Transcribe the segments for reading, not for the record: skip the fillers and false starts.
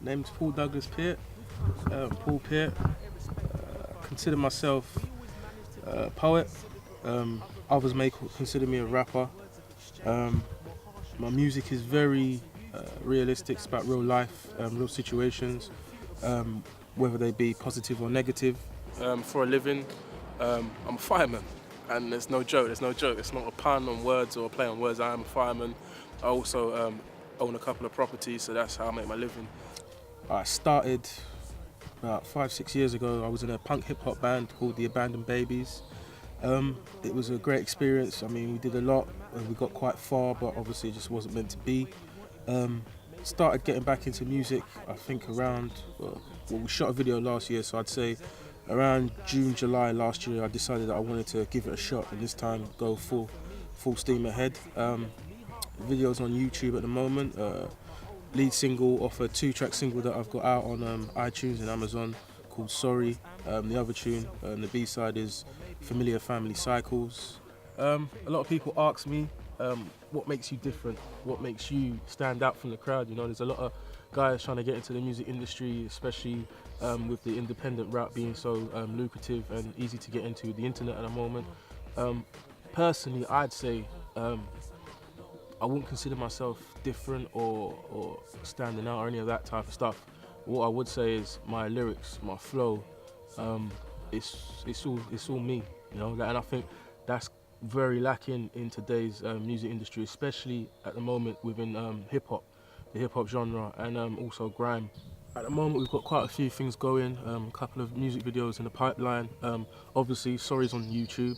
Name's Paul Douglas Peart, Paul Peart. Consider myself a poet. Others may consider me a rapper. Um, my music is very realistic. It's about real life, real situations, whether they be positive or negative. For a living, I'm a fireman, and there's no joke. There's no joke. It's not a pun on words or a play on words. I am a fireman. I also own a couple of properties, so that's how I make my living. I started about 5-6 years ago. I was in a punk hip hop band called the Abandoned Babies. It was a great experience. I mean, we did a lot and we got quite far, but obviously it just wasn't meant to be. Started getting back into music, I think around, we shot a video last year, so I'd say around June, July last year, I decided that I wanted to give it a shot and this time go full steam ahead. Videos on YouTube at the moment. Lead single off a 2-track single that I've got out on iTunes and Amazon called Sorry. The other tune, the B-side, is Familiar Family Cycles. A lot of people ask me what makes you different, what makes you stand out from the crowd. You know, there's a lot of guys trying to get into the music industry, especially with the independent route being so lucrative and easy to get into with the internet at the moment. Personally, I'd say I wouldn't consider myself different or standing out or any of that type of stuff. What I would say is my lyrics, my flow, it's all me, you know. And I think that's very lacking in today's music industry, especially at the moment within hip hop, the hip hop genre, and also grime. At the moment, we've got quite a few things going. A couple of music videos in the pipeline. Obviously, Sorry's on YouTube.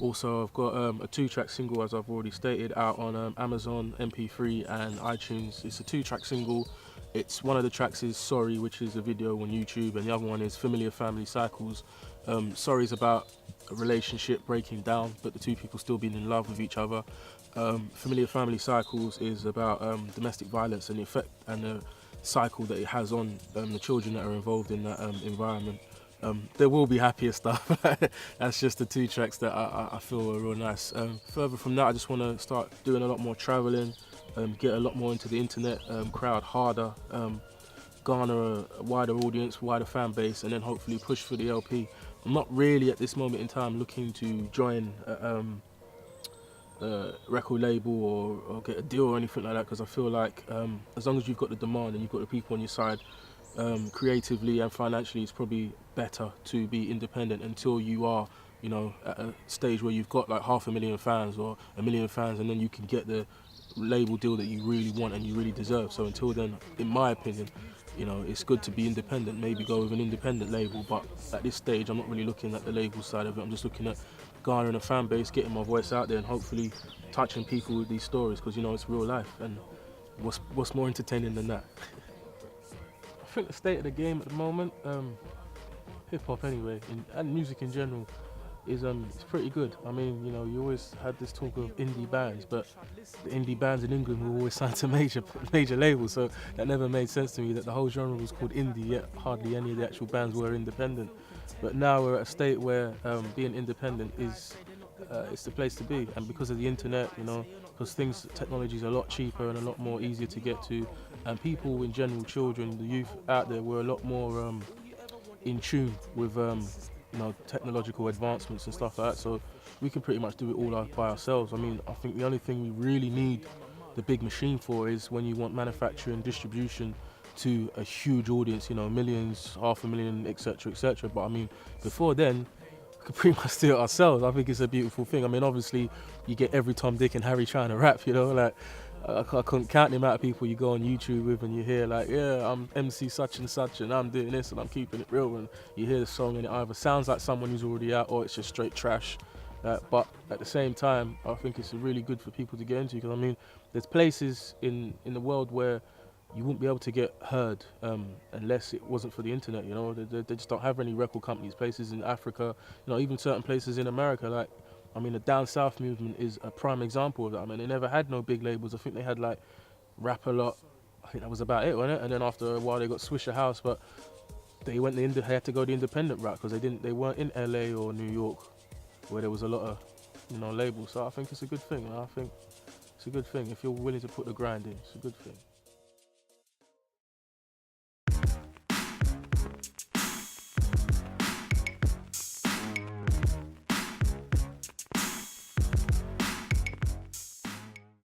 Also, I've got a 2-track single, as I've already stated, out on Amazon, MP3 and iTunes. It's a 2-track single. It's one of the tracks is Sorry, which is a video on YouTube, and the other one is Familiar Family Cycles. Sorry is about a relationship breaking down, but the two people still being in love with each other. Familiar Family Cycles is about domestic violence and the effect and the cycle that it has on the children that are involved in that environment. There will be happier stuff. That's just the 2 tracks that I feel are real nice. Further from that, I just want to start doing a lot more traveling, get a lot more into the internet crowd harder, garner a wider audience, wider fan base, and then hopefully push for the LP. I'm not really at this moment in time looking to join a record label or get a deal or anything like that, because I feel like as long as you've got the demand and you've got the people on your side, creatively and financially, it's probably better to be independent until you are, you know, at a stage where you've got like 500,000 fans or 1 million fans, and then you can get the label deal that you really want and you really deserve. So until then, in my opinion, you know, it's good to be independent, maybe go with an independent label, but at this stage I'm not really looking at the label side of it. I'm just looking at garnering a fan base, getting my voice out there and hopefully touching people with these stories, because, you know, it's real life, and what's more entertaining than that? I think the state of the game at the moment, hip hop anyway, and music in general, is it's pretty good. I mean, you know, you always had this talk of indie bands, but the indie bands in England were always signed to major labels, so that never made sense to me that the whole genre was called indie, yet hardly any of the actual bands were independent. But now we're at a state where being independent is it's the place to be, and because of the internet, you know, because technology is a lot cheaper and a lot more easier to get to, and people in general, children, the youth out there, were a lot more in tune with you know, technological advancements and stuff like that. So we can pretty much do it all by ourselves. I mean, I think the only thing we really need the big machine for is when you want manufacturing, distribution to a huge audience, you know, millions, 500,000, etc., etc. But I mean, before then, we could pretty much do it ourselves. I think it's a beautiful thing. I mean, obviously, you get every Tom, Dick and Harry trying to rap, you know, like, I couldn't count the amount of people you go on YouTube with and you hear like, yeah, I'm MC such and such and I'm doing this and I'm keeping it real, and you hear the song and it either sounds like someone who's already out or it's just straight trash. But at the same time, I think it's really good for people to get into, because I mean, there's places in the world where you wouldn't be able to get heard unless it wasn't for the internet, you know. They just don't have any record companies. Places in Africa, you know, even certain places in America, like, I mean, the Down South movement is a prime example of that. I mean, they never had no big labels. I think they had like Rap A Lot. I think that was about it, wasn't it? And then after a while, they got Swisher House, but they had to go the independent route because they weren't in LA or New York, where there was a lot of, you know, labels. So I think it's a good thing. I think it's a good thing if you're willing to put the grind in. It's a good thing.